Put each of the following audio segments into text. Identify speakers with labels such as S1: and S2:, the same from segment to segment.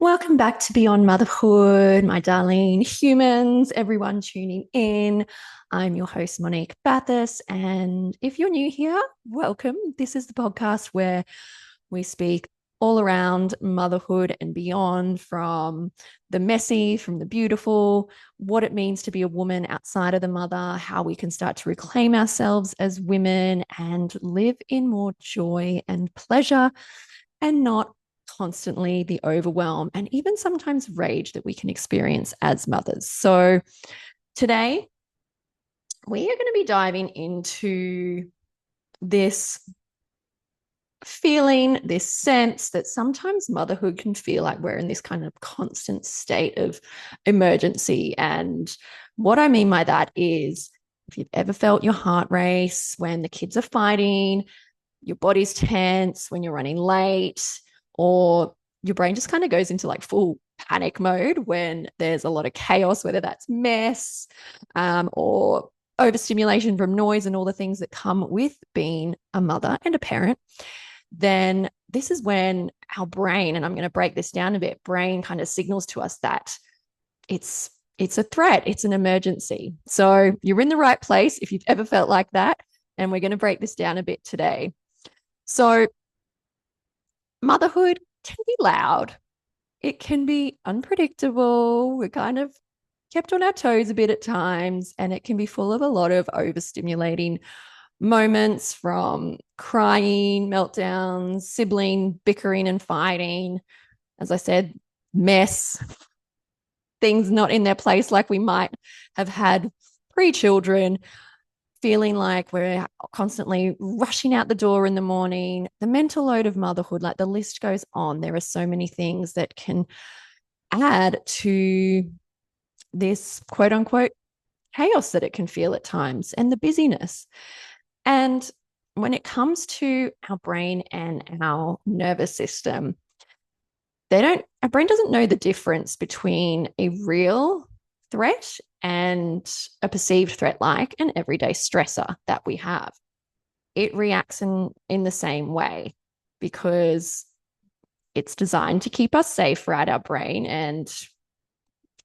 S1: Welcome back to Beyond Motherhood, my darling humans, everyone tuning in. I'm your host, Monique Bathurst. And if you're new here, welcome. This is the podcast where we speak all around motherhood and beyond, from the messy, from the beautiful, what it means to be a woman outside of the mother, how we can start to reclaim ourselves as women and live in more joy and pleasure and not constantly the overwhelm and even sometimes rage that we can experience as mothers. So, today we are going to be diving into this feeling, this sense that sometimes motherhood can feel like we're in this kind of constant state of emergency. And what I mean by that is, if you've ever felt your heart race when the kids are fighting, your body's tense when you're running late, or your brain just kind of goes into like full panic mode when there's a lot of chaos, whether that's mess or overstimulation from noise and all the things that come with being a mother and a parent, then this is when our brain, and I'm going to break this down a bit, brain kind of signals to us that it's a threat, it's an emergency. So you're in the right place if you've ever felt like that. And we're going to break this down a bit today. So, motherhood can be loud. It can be unpredictable. We're kind of kept on our toes a bit at times, and it can be full of a lot of overstimulating moments, from crying, meltdowns, sibling bickering and fighting. As I said, mess, things not in their place like we might have had pre-children, feeling like we're constantly rushing out the door in the morning, the mental load of motherhood, like the list goes on. There are so many things that can add to this quote unquote chaos that it can feel at times, and the busyness. And when it comes to our brain and our nervous system, our brain doesn't know the difference between a real threat and a perceived threat, like an everyday stressor that we have. It reacts in the same way because it's designed to keep us safe, right? Our brain, and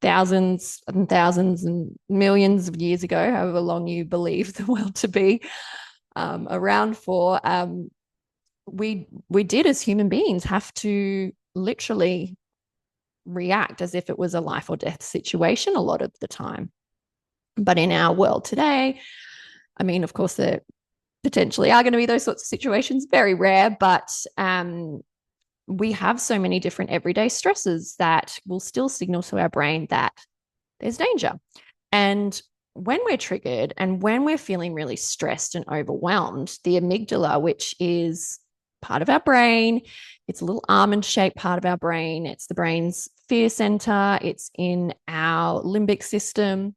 S1: thousands and millions of years ago, however long you believe the world to be around for, we did as human beings have to literally react as if it was a life or death situation a lot of the time. But in our world today, I mean, of course, there potentially are going to be those sorts of situations, very rare, but we have so many different everyday stresses that will still signal to our brain that there's danger. And when we're triggered and when we're feeling really stressed and overwhelmed, the amygdala, which is part of our brain, it's a little almond shaped part of our brain. It's the brain's fear center. It's in our limbic system,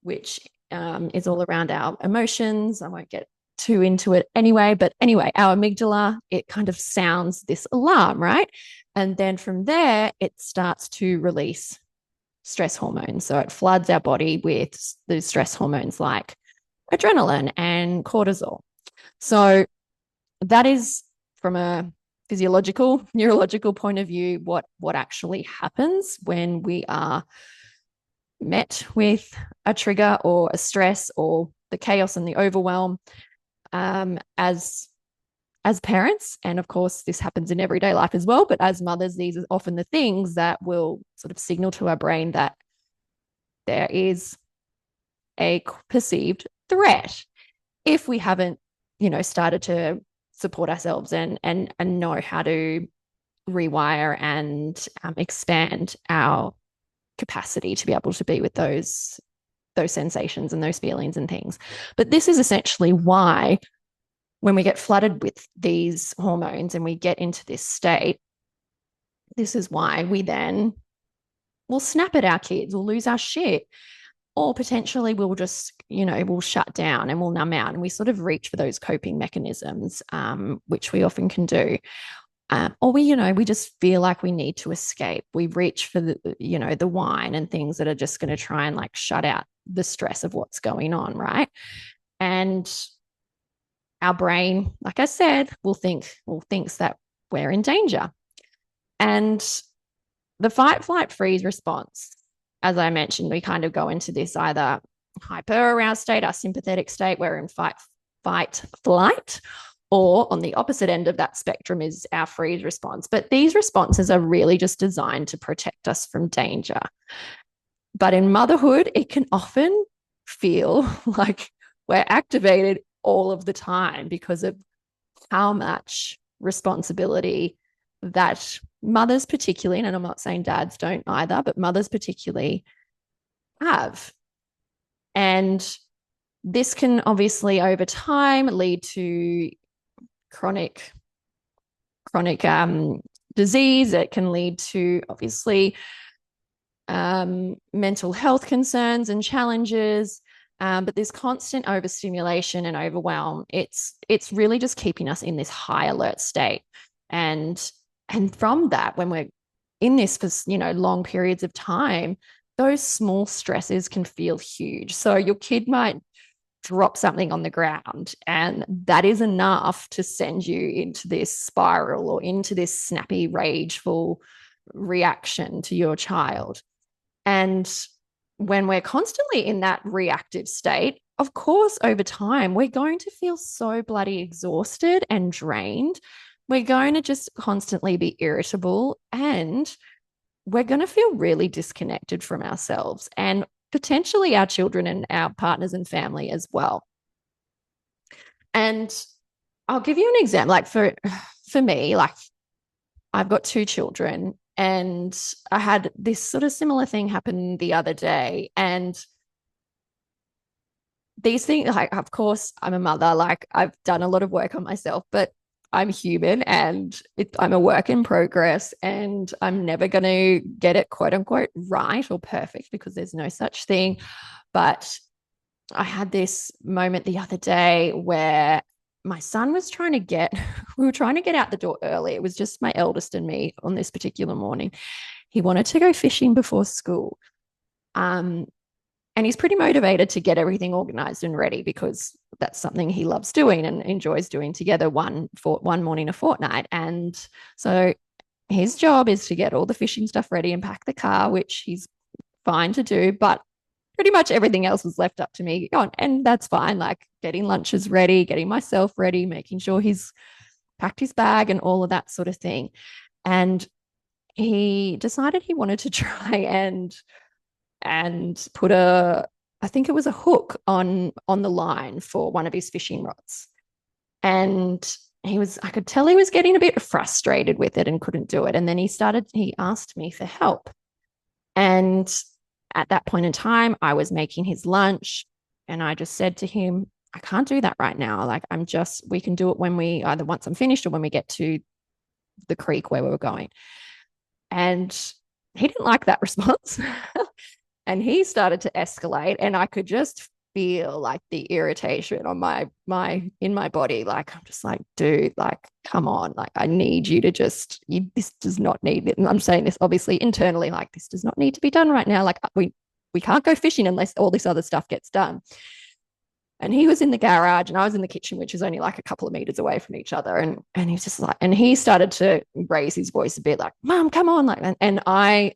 S1: which is all around our emotions. I won't get too into it anyway, but anyway, our amygdala, it kind of sounds this alarm, right? And then from there, it starts to release stress hormones. So it floods our body with the stress hormones like adrenaline and cortisol. So that is, from a physiological, neurological point of view, what actually happens when we are met with a trigger or a stress or the chaos and the overwhelm, as parents. And of course, this happens in everyday life as well. But as mothers, these are often the things that will sort of signal to our brain that there is a perceived threat if we haven't, started to support ourselves and know how to rewire and expand our capacity to be able to be with those sensations and those feelings and things. But this is essentially why, when we get flooded with these hormones and we get into this state, this is why we then will snap at our kids, we'll lose our shit, or potentially we'll just, we'll shut down and we'll numb out, and we sort of reach for those coping mechanisms, which we often can do. Or we just feel like we need to escape. We reach for the wine and things that are just going to try and like shut out the stress of what's going on, right? And our brain, like I said, thinks that we're in danger. And the fight, flight, freeze response, as I mentioned, we kind of go into this either hyper aroused state, our sympathetic state, where we're in fight, flight, or on the opposite end of that spectrum is our freeze response. But these responses are really just designed to protect us from danger. But in motherhood, it can often feel like we're activated all of the time because of how much responsibility that mothers, particularly, and I'm not saying dads don't either, but mothers, particularly, have. And this can obviously over time lead to chronic disease. It can lead to obviously mental health concerns and challenges. But this constant overstimulation and overwhelm, it's really just keeping us in this high alert state. And from that, when we're in this for long periods of time, those small stresses can feel huge. So your kid might drop something on the ground, and that is enough to send you into this spiral or into this snappy, rageful reaction to your child. And when we're constantly in that reactive state, of course, over time, we're going to feel so bloody exhausted and drained. We're going to just constantly be irritable, and we're going to feel really disconnected from ourselves and potentially our children and our partners and family as well. And I'll give you an example. Like for me, like I've got two children, and I had this sort of similar thing happen the other day. And these things, like, of course, I'm a mother, like, I've done a lot of work on myself, but I'm human, and I'm a work in progress, and I'm never going to get it quote unquote right or perfect, because there's no such thing. But I had this moment the other day where my son was trying to get, we were trying to get out the door early. It was just my eldest and me on this particular morning. He wanted to go fishing before school. And he's pretty motivated to get everything organized and ready, because that's something he loves doing and enjoys doing together one morning a fortnight. And so his job is to get all the fishing stuff ready and pack the car, which he's fine to do. But pretty much everything else was left up to me. And that's fine, like getting lunches ready, getting myself ready, making sure he's packed his bag and all of that sort of thing. And he decided he wanted to try and put I think it was a hook on the line for one of his fishing rods. And I could tell he was getting a bit frustrated with it and couldn't do it. And then he asked me for help. And at that point in time, I was making his lunch, and I just said to him, I can't do that right now. Like, we can do it when either once I'm finished or when we get to the creek where we were going. And he didn't like that response. And he started to escalate, and I could just feel like the irritation on in my body. Like, I'm just like, dude, like, come on, like, I need you to this does not need it. And I'm saying this obviously internally, like, this does not need to be done right now. Like, we can't go fishing unless all this other stuff gets done. And he was in the garage and I was in the kitchen, which is only like a couple of meters away from each other. And he was just like, and he started to raise his voice a bit, like, Mom, come on. Like, and I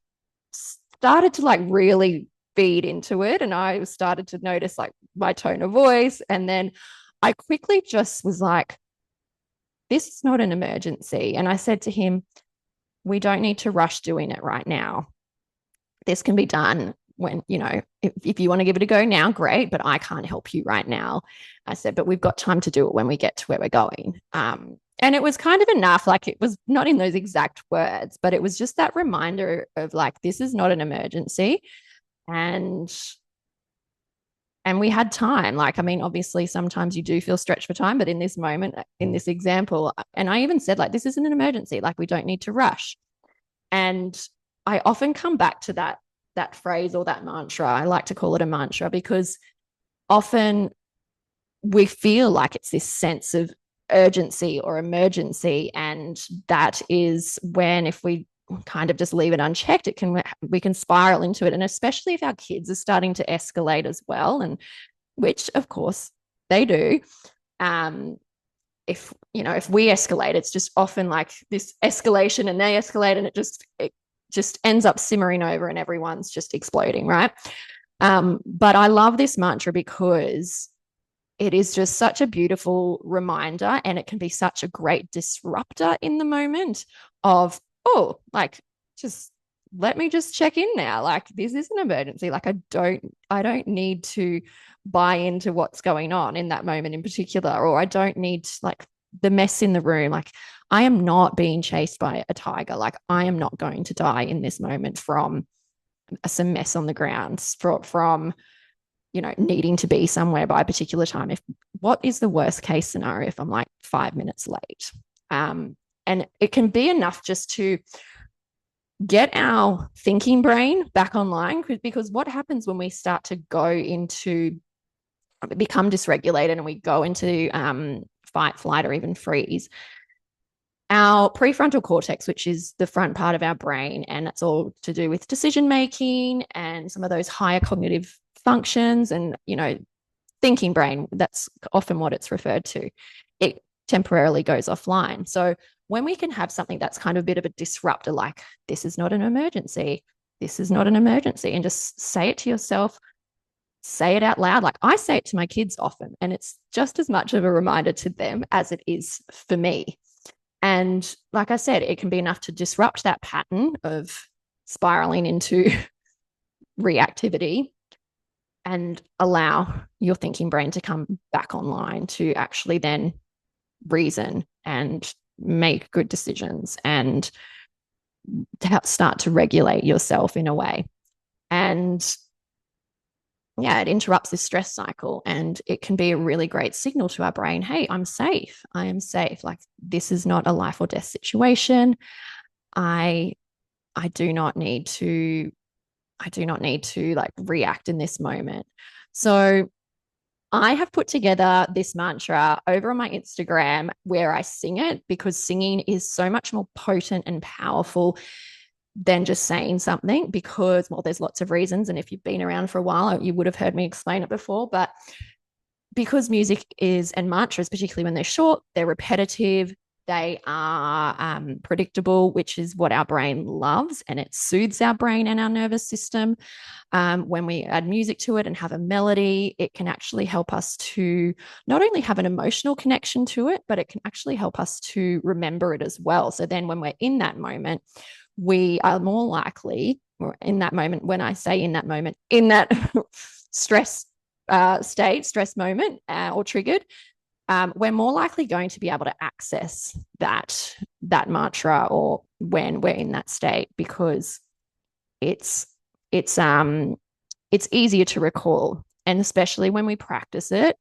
S1: started to like really feed into it, and I started to notice like my tone of voice. And then I quickly just was like, this is not an emergency. And I said to him, we don't need to rush doing it right now. This can be done when, if you want to give it a go now, great, but I can't help you right now. I said, but we've got time to do it when we get to where we're going. And it was kind of enough, like, it was not in those exact words, but it was just that reminder of like, this is not an emergency. And we had time. Like, I mean, obviously sometimes you do feel stretched for time, but in this moment, in this example, and I even said, like, this isn't an emergency, like, we don't need to rush. And I often come back to that phrase or that mantra. I like to call it a mantra, because often we feel like it's this sense of urgency or emergency, and that is when, if we kind of just leave it unchecked, we can spiral into it. And especially if our kids are starting to escalate as well, and which of course they do. If we escalate, it's just often like this escalation, and they escalate, and it just ends up simmering over and everyone's just exploding, right? But I love this mantra because it is just such a beautiful reminder, and it can be such a great disruptor in the moment of, oh, like, just let me just check in now. Like, this is an emergency. Like, I don't need to buy into what's going on in that moment in particular, or I don't need like the mess in the room. Like, I am not being chased by a tiger. Like, I am not going to die in this moment from some mess on the ground, from needing to be somewhere by a particular time. If what is the worst case scenario if I'm like 5 minutes late? And it can be enough just to get our thinking brain back online, because what happens when we start to go into become dysregulated and we go into fight, flight, or even freeze, our prefrontal cortex, which is the front part of our brain, and it's all to do with decision making and some of those higher cognitive functions and thinking brain, that's often what it's referred to, it temporarily goes offline. So when we can have something that's kind of a bit of a disruptor, like, this is not an emergency, this is not an emergency, and just say it to yourself, say it out loud. Like, I say it to my kids often, and it's just as much of a reminder to them as it is for me. And like I said, it can be enough to disrupt that pattern of spiraling into reactivity and allow your thinking brain to come back online to actually then reason and make good decisions and to start to regulate yourself in a way. And yeah, it interrupts this stress cycle, and it can be a really great signal to our brain. Hey, I'm safe. I am safe. Like, this is not a life or death situation. I I do not need to like react in this moment. So I have put together this mantra over on my Instagram where I sing it, because singing is so much more potent and powerful than just saying something, because, well, there's lots of reasons. And if you've been around for a while, you would have heard me explain it before. But because music is, and mantras, particularly when they're short, they're repetitive, they are predictable, which is what our brain loves, and it soothes our brain and our nervous system. When we add music to it and have a melody, it can actually help us to not only have an emotional connection to it, but it can actually help us to remember it as well. So then when we're in that moment, we are more likely, or in that moment, when I say in that moment, in that stress stress moment or triggered, we're more likely going to be able to access that mantra, or when we're in that state, because it's it's it's easier to recall, and especially when we practice it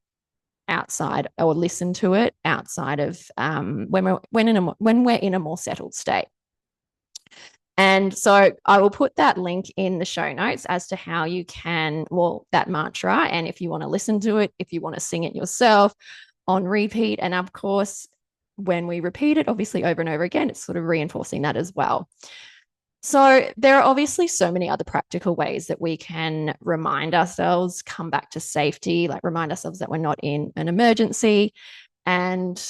S1: outside or listen to it outside of when we're in a more settled state. And so I will put that link in the show notes as to how you can, well, that mantra, and if you want to listen to it, if you want to sing it yourself on repeat. And of course, when we repeat it, obviously over and over again, it's sort of reinforcing that as well. So there are obviously so many other practical ways that we can remind ourselves, come back to safety, like remind ourselves that we're not in an emergency. And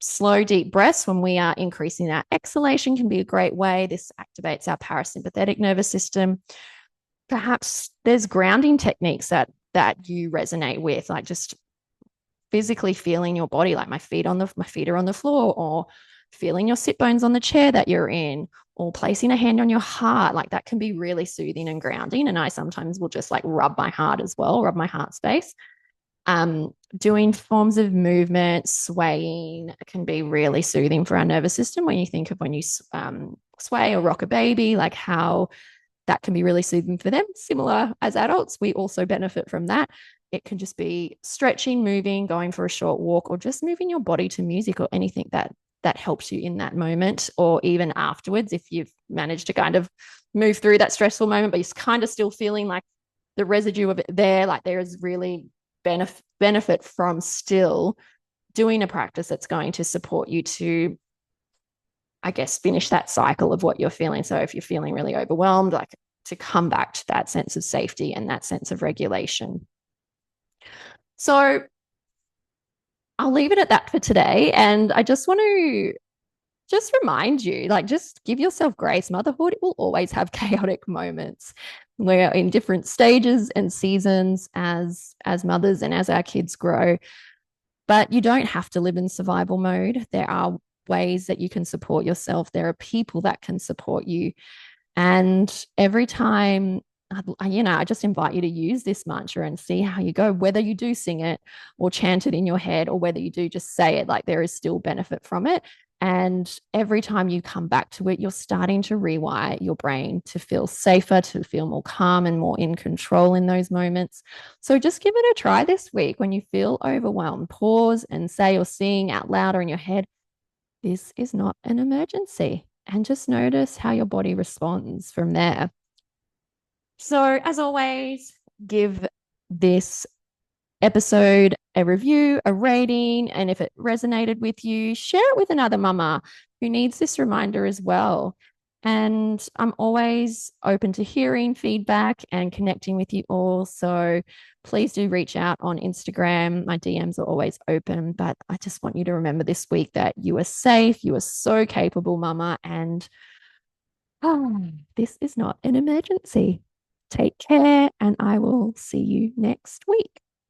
S1: slow, deep breaths when we are increasing our exhalation can be a great way. This activates our parasympathetic nervous system. Perhaps there's grounding techniques that you resonate with, like just physically feeling your body, like my feet are on the floor, or feeling your sit bones on the chair that you're in, or placing a hand on your heart. Like, that can be really soothing and grounding. And I sometimes will just like rub my heart as well, rub my heart space. Doing forms of movement, swaying can be really soothing for our nervous system. When you think of when you sway or rock a baby, like how that can be really soothing for them. Similar as adults, we also benefit from that. It can just be stretching, moving, going for a short walk, or just moving your body to music or anything that helps you in that moment, or even afterwards, if you've managed to kind of move through that stressful moment, but you're kind of still feeling like the residue of it there. Like, there is really benefit from still doing a practice that's going to support you to, I guess, finish that cycle of what you're feeling. So if you're feeling really overwhelmed, like, to come back to that sense of safety and that sense of regulation. So I'll leave it at that for today. And I just want to just remind you, like, just give yourself grace. Motherhood will always have chaotic moments. We're in different stages and seasons as mothers and as our kids grow, but you don't have to live in survival mode. There are ways that you can support yourself. There are people that can support you. And every time, I just invite you to use this mantra and see how you go, whether you do sing it or chant it in your head, or whether you do just say it, like there is still benefit from it. And every time you come back to it, you're starting to rewire your brain to feel safer, to feel more calm and more in control in those moments. So just give it a try this week. When you feel overwhelmed, pause and say or sing out loud or in your head, this is not an emergency. And just notice how your body responds from there. So, as always, give this episode a review, a rating, and if it resonated with you, share it with another mama who needs this reminder as well. And I'm always open to hearing feedback and connecting with you all. So please do reach out on Instagram. My DMs are always open, but I just want you to remember this week that you are safe. You are so capable, mama. And this is not an emergency. Take care, and I will see you next week.